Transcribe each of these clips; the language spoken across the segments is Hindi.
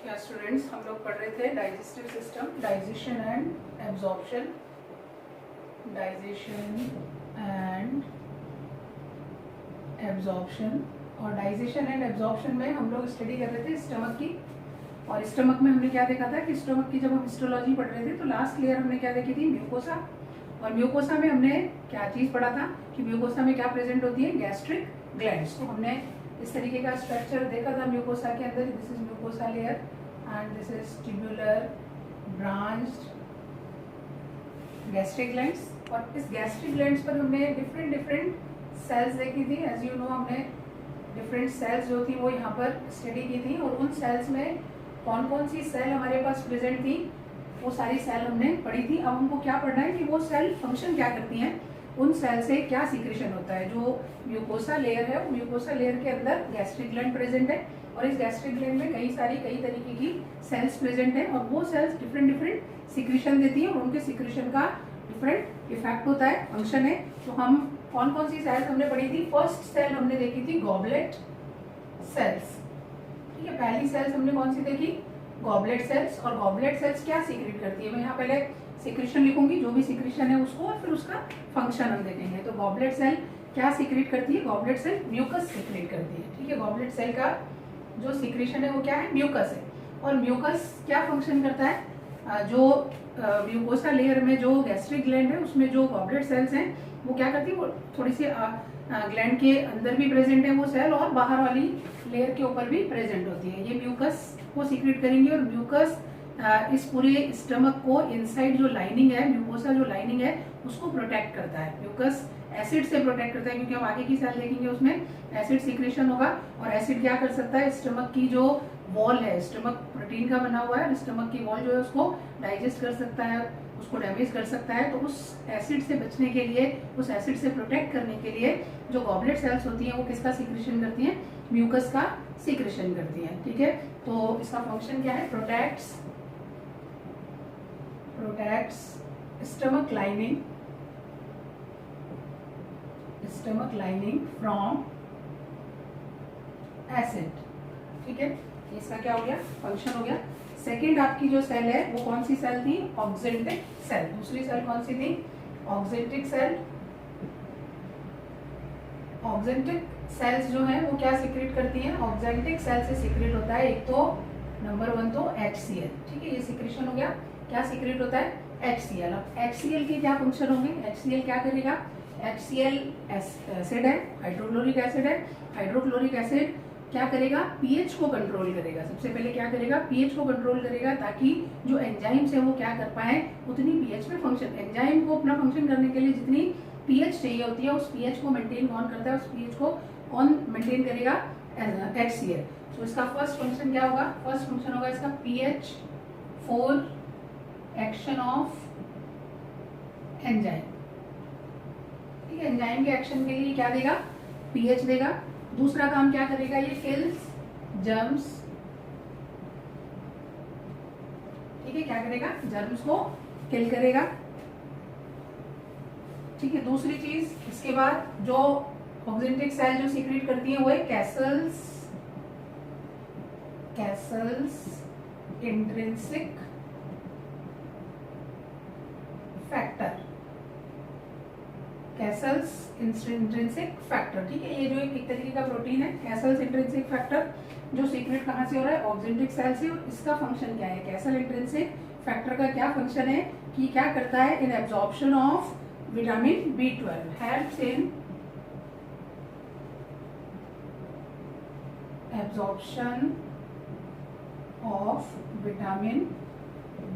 या स्टूडेंट्स, हम लोग पढ़ रहे थे digestive system, digestion and absorption. Digestion and absorption और डाइजेशन एंड एब्जॉर्प्शन में हम लोग स्टडी कर रहे थे स्टमक की। और स्टमक में हमने क्या देखा था कि स्टमक की जब हम हिस्टोलॉजी पढ़ रहे थे तो लास्ट लेयर हमने क्या देखी थी, म्यूकोसा। और म्यूकोसा में हमने क्या चीज़ पढ़ा था कि म्यूकोसा में क्या प्रेजेंट होती है, गैस्ट्रिक ग्लैंड्स। तो हमने इस तरीके का स्ट्रक्चर देखा था म्यूकोसा के अंदर। This is mucosa layer and this is tubular branched gastric glands. और इस गैस्ट्रिक ग्लैंड्स पर हमने डिफरेंट सेल्स देखी थी। एज यू नो, हमने डिफरेंट सेल्स जो थी वो यहाँ पर स्टडी की थी। और उन सेल्स में कौन कौन सी सेल हमारे पास प्रेजेंट थी वो सारी सेल हमने पढ़ी थी। अब हमको क्या पढ़ना है कि वो सेल फंक्शन क्या करती हैं, उन सेल से क्या सीक्रेशन होता है। जो म्यूकोसा लेयर है, वो म्यूकोसा लेयर के अंदर गैस्ट्रिक ग्लैंड प्रेजेंट है और इस गैस्ट्रिक ग्लैंड में कई तरीके की सेल्स प्रेजेंट है और वो सेल्स डिफरेंट सीक्रेशन देती हैं और उनके सीक्रेशन का डिफरेंट इफेक्ट होता है, फंक्शन है। तो हम कौन कौन सी सेल्स हमने पढ़ी थी, फर्स्ट सेल हमने देखी थी गॉबलेट सेल्स। ठीक है, पहली सेल्स हमने कौन सी देखी, गॉबलेट सेल्स। और गॉबलेट सेल्स क्या सीक्रेट करती है, मैं यहाँ पहले सीक्रेशन लिखूंगी, जो भी सीक्रेशन है उसको, और फिर उसका फंक्शन हम देखेंगे। तो गॉबलेट सेल क्या सीक्रेट करती है, गॉबलेट सेल म्यूकस सीक्रेट करती है। ठीक है, गॉबलेट सेल का जो सीक्रेशन है वो क्या है, म्यूकस है। और म्यूकस क्या फंक्शन करता है, जो म्यूकोसा लेयर में जो गैस्ट्रिक ग्लैंड है उसमें जो गॉबलेट सेल्स हैं वो क्या करती है, वो थोड़ी सी ग्लैंड के अंदर भी प्रेजेंट है वो सेल और बाहर वाली लेयर के ऊपर भी प्रेजेंट होती है। ये म्यूकस को सीक्रेट करेंगे और म्यूकस इस पूरे स्टमक को इनसाइड जो लाइनिंग है, म्यूकोसा जो लाइनिंग है उसको प्रोटेक्ट करता है। म्यूकस एसिड से प्रोटेक्ट करता है क्योंकि हम आगे की सेल देखेंगे उसमें एसिड सीक्रेशन होगा। और एसिड क्या कर सकता है, स्टमक की जो वॉल है, स्टमक प्रोटीन का बना हुआ है, स्टमक की वॉल जो है उसको डाइजेस्ट कर सकता है, उसको डैमेज कर सकता है। तो उस एसिड से बचने के लिए, उस एसिड से प्रोटेक्ट करने के लिए जो गॉबलेट सेल्स होती हैं वो किसका सीक्रेशन करती हैं, म्यूकस का सीक्रेशन करती हैं। ठीक है, तो इसका फंक्शन क्या है, protects stomach lining from acid। ठीक है, इसका क्या हो गया, फंक्शन हो गया। सेकेंड आपकी जो सेल है वो कौन सी सेल थी, ऑक्जेंटिक सेल। दूसरी सेल कौन सी थी, ऑक्जेंटिक सेल। ऑक्जेंटिक सेल्स जो है वो क्या सीक्रेट करती हैं, ऑक्जेंटिक सेल से सीक्रेट होता है एक तो नंबर 1 तो HCl। ठीक है, ये सीक्रेशन हो गया। क्या सीक्रेट होता है, HCl। अब HCl के क्या फंक्शन होंगे, HCl क्या करेगा, HCl एसिड है, हाइड्रोक्लोरिक एसिड है। हाइड्रोक्लोरिक एसिड क्या करेगा, पीएच को कंट्रोल करेगा। सबसे पहले क्या करेगा, पीएच को कंट्रोल करेगा ताकि जो एंजाइम्स है वो क्या कर पाए, उतनी पीएच में फंक्शन, एंजाइम को अपना फंक्शन करने के लिए जितनी पीएच चाहिए होती है उस पीएच को मेंटेन कौन करता है, उस पीएच को कौन मेंटेन करेगा, HCl। तो इसका फर्स्ट फंक्शन क्या होगा, फर्स्ट फंक्शन होगा इसका pH for action of enzyme. ठीक है, एंजाइम के एक्शन के लिए क्या देगा, पीएच देगा। दूसरा काम क्या करेगा, ये किल्स जर्म्स। ठीक है, क्या करेगा, जर्म्स को किल करेगा। ठीक है, दूसरी चीज इसके बाद जो ऑक्जेंटिक सेल जो सीक्रेट करती है वो है Castle's intrinsic factor. Castle's intrinsic factor. ठीक है, ये जो एक तरीके का प्रोटीन है कैसल्स इंट्रिंसिक फैक्टर, जो सीक्रेट कहाँ से हो रहा है, ऑक्जेंटिक सेल से। और इसका फंक्शन क्या है, कैसल इंट्रिंसिक फैक्टर का क्या फंक्शन है कि क्या करता है, इन absorption of vitamin B12, helps in absorption of vitamin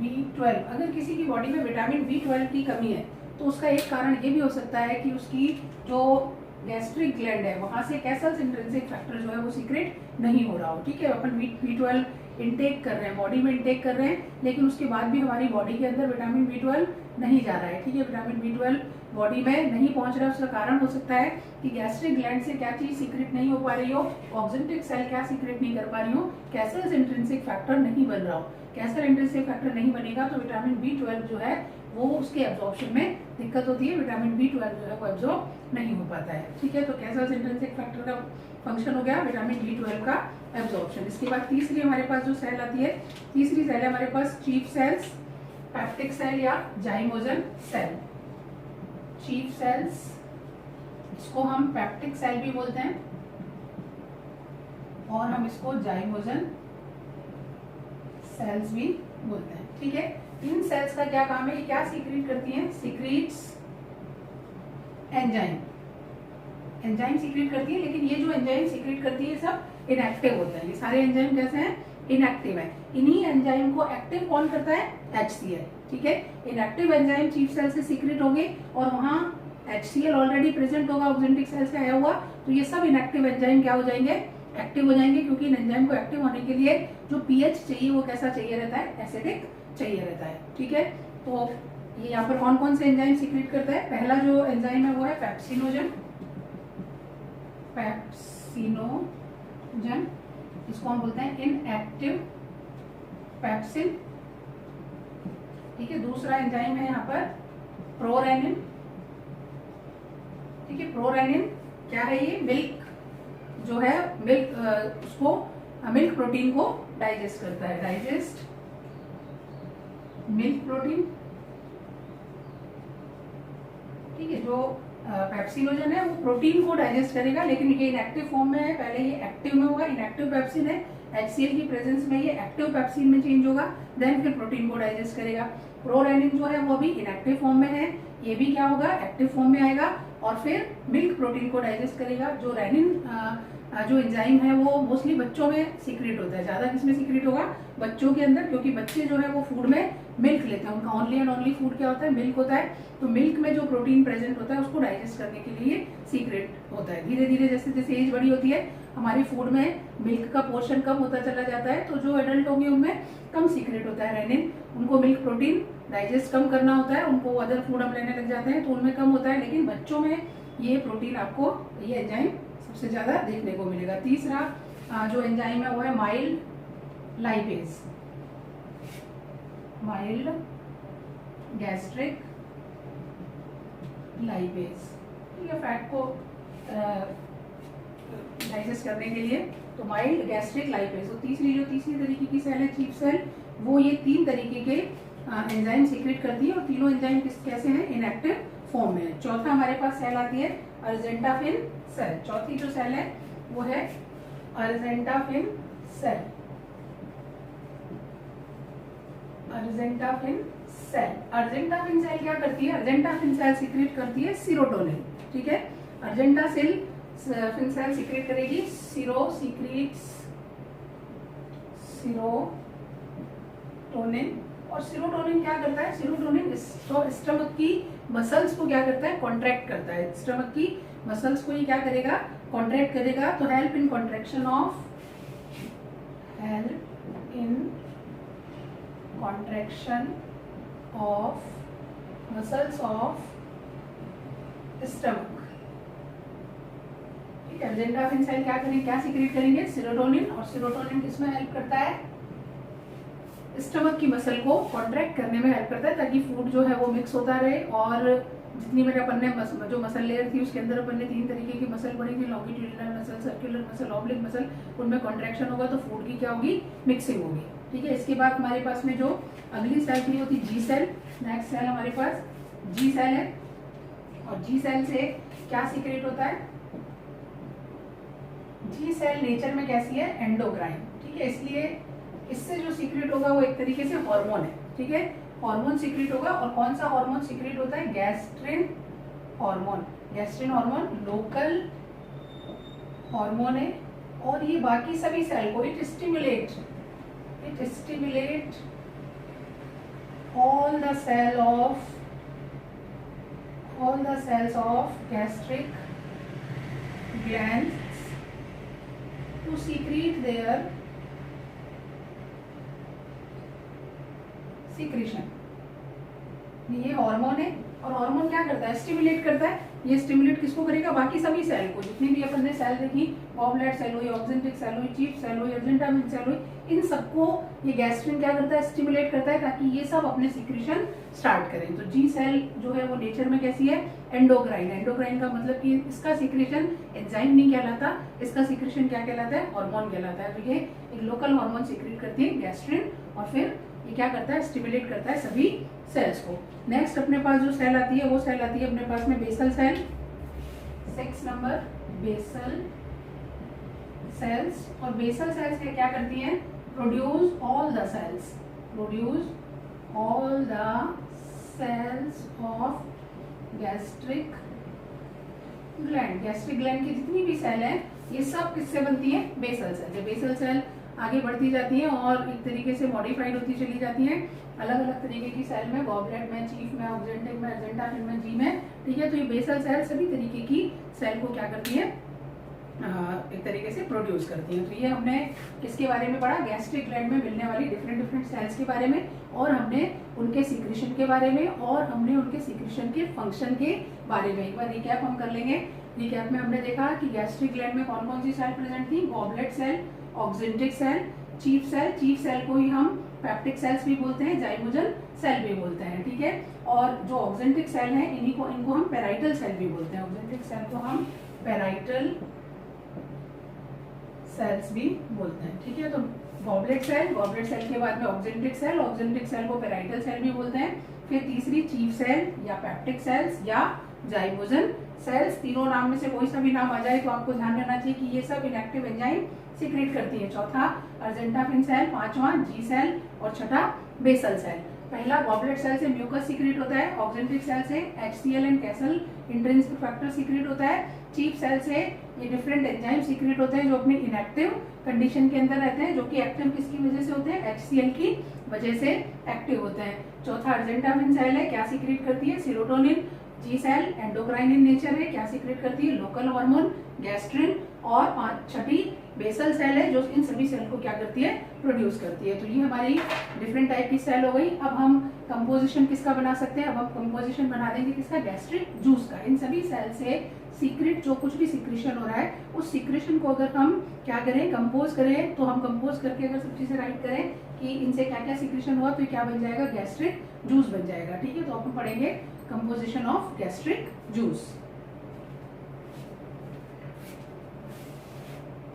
B12। अगर किसी की बॉडी में विटामिन B12 की कमी है तो उसका एक कारण ये भी हो सकता है कि उसकी जो गैस्ट्रिक ग्लैंड है वहां से कैसल्स इंट्रिंसिक फैक्टर जो है वो सीक्रेट नहीं हो रहा हो। ठीक है, अपन B12 इनटेक कर रहे हैं, बॉडी में इनटेक कर रहे हैं, लेकिन उसके बाद भी हमारी बॉडी के अंदर विटामिन B12 नहीं जा रहा है। ठीक है, विटामिन B12 बॉडी में नहीं पहुंच रहा है, उसका कारण हो सकता है कि गैस्ट्रिक ग्लैंड से क्या चीज सीक्रेट नहीं हो पा रही हो, ऑक्जेंटिक सेल क्या सीक्रेट नहीं कर पा रही हो, कैसल्स इंट्रिंसिक फैक्टर नहीं बन रहा हो। कैसल इंट्रिंसिक फैक्टर नहीं बनेगा तो विटामिन B12 जो है वो उसके एब्जॉर्प्शन में दिक्कत होती है, विटामिन B12 जो है वो एब्जॉर्ब नहीं हो पाता है। ठीक है, तो कैसा इंट्रिंसिक फैक्टर का फंक्शन हो गया विटामिन B12 का एब्जॉर्प्शन। इसके बाद तीसरी हमारे पास जो सेल आती है, तीसरी सेल है हमारे पास चीफ सेल्स, पेप्टिक सेल या जाइमोजन सेल। चीफ सेल्स, इसको हम पेप्टिक सेल भी बोलते हैं और हम इसको जाइमोजन सेल्स भी बोलते हैं। ठीक है, इन सेल्स का क्या काम है, ये क्या सीक्रेट करती हैं, सीक्रेट्स एंजाइम, एंजाइम सीक्रेट करती है। लेकिन ये जो एंजाइम सीक्रेट करती है सब इनएक्टिव होते हैं, ये सारे एंजाइम कैसे हैं, इनएक्टिव है। इन्हीं एंजाइम को एक्टिव कौन करता है, HCl। ठीक है, इनएक्टिव एंजाइम चीफ सेल से सीक्रेट होंगे और वहां HCl ऑलरेडी प्रेजेंट होगा ऑक्जेंटिक सेल से आया हुआ, तो ये सब इनएक्टिव एंजाइम क्या हो जाएंगे, एक्टिव हो जाएंगे। क्योंकि इन एंजाइम को एक्टिव होने के लिए जो पीएच चाहिए वो कैसा चाहिए रहता है, एसिडिक चाहिए रहता है। ठीक है, तो ये यहाँ पर कौन कौन से एंजाइम सीक्रेट करता है, पहला जो एंजाइम है वो है पेप्सिनोजन, पेप्सिनोजन, इसको हम बोलते हैं इनएक्टिव पेप्सिन। ठीक है, दूसरा एंजाइम है यहाँ पर प्रोरेनिन। ठीक है, प्रोरेनिन क्या है, ये मिल्क जो है, मिल्क उसको मिल्क प्रोटीन को डाइजेस्ट करता है, डाइजेस्ट मिल्क प्रोटीन। ठीक है, जो पेप्सिनोजन है वो प्रोटीन को डाइजेस्ट करेगा, लेकिन ये इनएक्टिव फॉर्म में है, पहले ये एक्टिव में होगा, इनएक्टिव पेप्सिन है, HCl की प्रेजेंस में ये एक्टिव पेप्सिन में चेंज होगा, देन फिर प्रोटीन को डाइजेस्ट करेगा। प्रोरेनिन जो है वो भी इनएक्टिव फॉर्म में है, ये भी क्या होगा, एक्टिव फॉर्म में आएगा और फिर मिल्क प्रोटीन को डाइजेस्ट करेगा। जो रेनिन जो एंजाइम है वो मोस्टली बच्चों में सीक्रेट होता है, ज्यादा किसमें सीक्रेट होगा, बच्चों के अंदर, क्योंकि बच्चे जो है वो फूड में मिल्क लेते हैं, उनका ओनली एंड ओनली फूड क्या होता है, मिल्क होता है। तो मिल्क में जो प्रोटीन प्रेजेंट होता है उसको डाइजेस्ट करने के लिए सीक्रेट होता है। धीरे धीरे जैसे जैसे एज बड़ी होती है हमारी फूड में मिल्क का पोर्शन कम होता चला जाता है, तो जो एडल्ट होंगे उनमें कम सीक्रेट होता है रेनिन, उनको मिल्क प्रोटीन डाइजेस्ट कम करना होता है, उनको अदर फूड हम लेने लग जाते हैं तो उनमें कम होता है। लेकिन बच्चों में ये प्रोटीन आपको, ये एंजाइम सबसे ज्यादा देखने को मिलेगा। तीसरा जो एंजाइम है वो है mild lipase, mild gastric lipase. ठीक है, फैट को डाइजेस्ट करने के लिए, तो माइल्ड गैस्ट्रिक लाइपेज। तो तीसरी तरीके की सेल है चीफ सेल, वो ये 3 तरीके के एंजाइम सीक्रेट करती है और तीनों एंजाइम कैसे हैं, इनएक्टिव फॉर्म में। चौथा हमारे पास सेल आती है अर्जेंटाफिन सेल। चौथी जो सेल है वो है argentaffin cell, argentaffin cell. Argentaffin cell क्या करती है, अर्जेंटाफिन सेल सीक्रेट करती है सीरोटोनिन। ठीक है, अर्जेंटाफिन सेल सीक्रेट करेगी सीरोटोनिन। और सीरोटोनिन क्या करता है, सीरोटोनिन स्टमक की मसल्स को क्या करता है, कॉन्ट्रैक्ट करता है। स्टमक की मसल्स को ये क्या करेगा, कॉन्ट्रैक्ट करेगा। तो help in contraction of muscles of stomach. ठीक है, अर्जेंटाफिन सेल क्या करेंगे, क्या सीक्रेट करेंगे, सीरोटोनिन। और सीरोटोनिन किसमें हेल्प करता है, स्टमक की मसल को कॉन्ट्रैक्ट करने में हेल्प करता है, ताकि फूड जो है वो मिक्स होता रहे। और जितनी मैंने अपन ने जो मसल लेयर थी उसके अंदर अपन ने 3 तरीके की मसल पड़ी थी, longitudinal muscle, circular muscle, oblique muscle, उनमें कॉन्ट्रैक्शन होगा तो फूड की क्या होगी, मिक्सिंग होगी। ठीक है, इसके बाद हमारे पास में जो अगली सेल थी वो थी जी सेल। नेक्स्ट सेल हमारे पास जी सेल है और जी सेल से क्या सीक्रेट होता है, जी सेल नेचर में कैसी है, एंडोक्राइन। ठीक है, इसलिए इससे जो सीक्रेट होगा वो एक तरीके से हार्मोन है। ठीक है, हार्मोन सीक्रेट होगा। और कौन सा हार्मोन सीक्रेट होता है, gastrin hormone. Gastrin hormone local hormone है और ये बाकी सभी सेल को it stimulate all the cells of gastric glands to secrete their secretion। ये हार्मोन है और हार्मोन क्या करता है, स्टिमुलेट करता है ये स्टिमुलेट किसको करेगा, बाकी सभी सेल को, जितनी भी अपन ने सेल देखी, गॉबलेट सेल हुई, ऑक्जेंटिक सेल हुई, चीफ सेल हुई, अर्जेंटाइन सेल हुई, इन सबको ये गैस्ट्रिन क्या करता है, स्टिमुलेट करता है, ताकि ये सब अपने सिक्रीशन स्टार्ट करें। तो जी सेल जो है वो नेचर में कैसी है, एंडोक्राइन। एंडोक्राइन का मतलब कि इसका सिक्रीशन एंजाइम नहीं कहलाता, इसका सिक्रीशन क्या कहलाता है, हार्मोन कहलाता है। तो ये एक लोकल हार्मोन सिक्रीट करती है गैस्ट्रिन, और फिर ये क्या करता है, स्टिमुलेट करता है सभी सेल्स को। नेक्स्ट अपने पास जो सेल आती है वो सेल आती है अपने पास में basal cell. 6 number basal cells. और बेसल सेल्स क्या करती हैं, produce all the cells, produce all the cells of gastric gland. Gastric gland की जितनी भी सेल है ये सब किससे बनती है, बेसल सेल। जब बेसल सेल आगे बढ़ती जाती है और एक तरीके से मॉडिफाइड होती चली जाती है अलग अलग तरीके की सेल में, गॉबलेट में, चीफ में, ऑक्जेंटिक में, अर्जेंटाइन में, जी में, ठीक है। तो ये बेसल सेल सभी तरीके की सेल को क्या करती है, एक तरीके से प्रोड्यूस करती है। तो ये हमने किसके बारे में पढ़ा, गैस्ट्रिक ग्लैंड में मिलने वाली डिफरेंट डिफरेंट सेल्स के बारे में, और हमने उनके सिक्रीशन के बारे में, और हमने उनके सिक्रीशन के फंक्शन के बारे में एक बार रिकैप हम कर लेंगे। रिकैप में हमने देखा कि गैस्ट्रिक ग्लैंड में कौन कौन सी सेल प्रेजेंट थी, goblet cell, oxyntic cell, chief cell. Chief cell को ही हम पेप्टिक सेल्स भी बोलते हैं, जाइमोजन सेल भी बोलते हैं, ठीक है। और जो ऑक्जेंटिक सेल है इनको हम पेराइटल सेल भी बोलते हैं। ऑक्जेंटिक सेल को हम पेराइटल सेल्स भी बोलते हैं, ठीक है। तो गॉबलेट सेल के बाद में ऑक्जेंटिक सेल को पेराइटल सेल भी बोलते हैं। फिर तीसरी चीफ सेल या पेप्टिक सेल्स या जाइमोजन सेल्स। तीनों नाम में से कोई सा भी नाम आ जाए तो आपको ध्यान रखना चाहिए कि ये सब इनएक्टिव एंजाइम सीक्रेट करती है। चौथा अर्जेंटाइन सेल, पांचवा जी सेल, और छठा बेसल सेल। पहला गॉबलेट सेल से म्यूकस सीक्रेट होता है, ऑक्जेंटिक सेल से HCl and castle intrinsic factor secret होता है, चीफ सेल से ये डिफरेंट एंजाइम सीक्रेट होते हैं जो अपनी इनएक्टिव कंडीशन के अंदर रहते हैं, जो कि एक्टिव किसकी वजह से होते हैं, HCl की वजह से एक्टिव होते हैं। चौथा अर्जेंटाइन सेल है, क्या सीक्रेट करती है, serotonin. G cell endocrine in nature है, क्या सीक्रेट करती है, लोकल हार्मोन गैस्ट्रिन। और छठी बेसल सेल है जो इन सभी सेल को क्या करती है, प्रोड्यूस करती है। तो ये हमारी डिफरेंट टाइप की सेल हो गई। अब हम कंपोजिशन किसका बना सकते हैं, अब हम कंपोजिशन बना देंगे किसका, गैस्ट्रिक जूस का। इन सभी सेल से सीक्रेट जो कुछ भी सिक्रीशन हो रहा है उस सिक्रीशन को अगर हम क्या करें, कंपोज करें, तो हम कंपोज करके अगर सब चीजें राइट करें कि इनसे क्या क्या सिक्रीशन हुआ तो क्या बन जाएगा, गैस्ट्रिक जूस बन जाएगा, ठीक है। तो अब हम पढ़ेंगे कंपोजिशन ऑफ गैस्ट्रिक जूस।